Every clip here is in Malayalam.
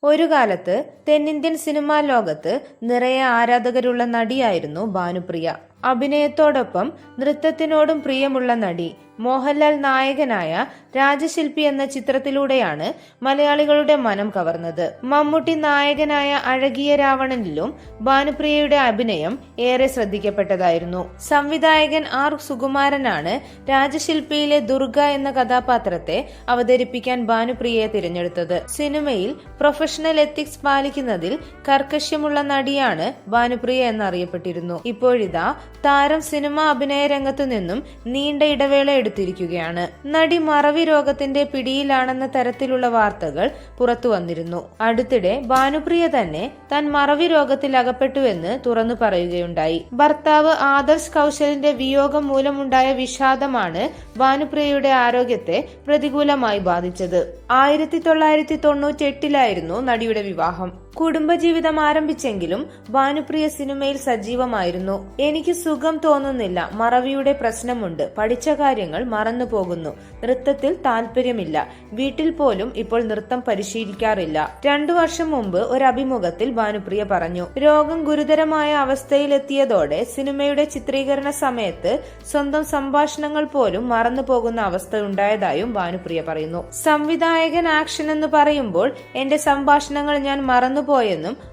ഒരു കാലത്ത് തെന്നിന്ത്യൻ സിനിമാ ലോകത്ത് നിറയെ ആരാധകരുള്ള നടിയായിരുന്നു ഭാനുപ്രിയ. അഭിനയത്തോടൊപ്പം നൃത്തത്തിനോടും പ്രിയമുള്ള നടി. മോഹൻലാൽ നായകനായ രാജശില്പി എന്ന ചിത്രത്തിലൂടെയാണ് മലയാളികളുടെ മനം കവർന്നത്. മമ്മൂട്ടി നായകനായ അഴകിയ രാവണനിലും ഭാനുപ്രിയയുടെ അഭിനയം ഏറെ ശ്രദ്ധിക്കപ്പെട്ടതായിരുന്നു. സംവിധായകൻ ആർ സുകുമാരനാണ് രാജശില്പിയിലെ ദുർഗ എന്ന കഥാപാത്രത്തെ അവതരിപ്പിക്കാൻ ഭാനുപ്രിയയെ തിരഞ്ഞെടുത്തത്. സിനിമയിൽ പ്രൊഫഷണൽ എത്തിക്സ് പാലിക്കുന്നതിൽ കർക്കശ്യമുള്ള നടിയാണ് ഭാനുപ്രിയ എന്നറിയപ്പെട്ടിരുന്നു. ഇപ്പോഴിതാ താരം സിനിമാ അഭിനയ രംഗത്തു നിന്നും നീണ്ട ഇടവേള എടുത്തിരിക്കുകയാണ്. നടി മറവി രോഗത്തിന്റെ പിടിയിലാണെന്ന തരത്തിലുള്ള വാർത്തകൾ പുറത്തു വന്നിരുന്നു. അടുത്തിടെ ഭാനുപ്രിയ തന്നെ താൻ മറവി രോഗത്തിൽ അകപ്പെട്ടുവെന്ന് തുറന്നു പറയുകയുണ്ടായി. ഭർത്താവ് ആദർശ് കൗശലിന്റെ വിയോഗം മൂലമുണ്ടായ വിഷാദമാണ് ഭാനുപ്രിയയുടെ ആരോഗ്യത്തെ പ്രതികൂലമായി ബാധിച്ചത്. 1998 നടിയുടെ വിവാഹം. കുടുംബജീവിതം ആരംഭിച്ചെങ്കിലും ഭാനുപ്രിയ സിനിമയിൽ സജീവമായിരുന്നു. എനിക്ക് സുഖം തോന്നുന്നില്ല, മറവിയുടെ പ്രശ്നമുണ്ട്, പഠിച്ച കാര്യങ്ങൾ മറന്നു പോകുന്നു, നൃത്തത്തിൽ താല്പര്യമില്ല, വീട്ടിൽ പോലും ഇപ്പോൾ നൃത്തം പരിശീലിക്കാറില്ല. 2 വർഷം മുമ്പ് ഒരു അഭിമുഖത്തിൽ ഭാനുപ്രിയ പറഞ്ഞു. രോഗം ഗുരുതരമായ അവസ്ഥയിലെത്തിയതോടെ സിനിമയുടെ ചിത്രീകരണ സമയത്ത് സ്വന്തം സംഭാഷണങ്ങൾ പോലും മറന്നു പോകുന്ന അവസ്ഥ ഉണ്ടായതായും ഭാനുപ്രിയ പറയുന്നു. സംവിധായകൻ ആക്ഷൻ എന്ന് പറയുമ്പോൾ എന്റെ സംഭാഷണങ്ങൾ ഞാൻ മറന്നുപോയെന്നും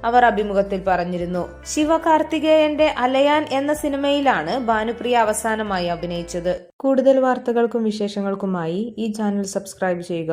അവർ അഭിമുഖത്തിൽ പറഞ്ഞിരുന്നു. ശിവകാർത്തികേയന്റെ അലയാൻ എന്ന സിനിമയിലാണ് ഭാനുപ്രിയ അവസാനമായി അഭിനയിച്ചത്. കൂടുതൽ വാർത്തകൾക്കും വിശേഷങ്ങൾക്കുമായി ഈ ചാനൽ സബ്സ്ക്രൈബ് ചെയ്യുക.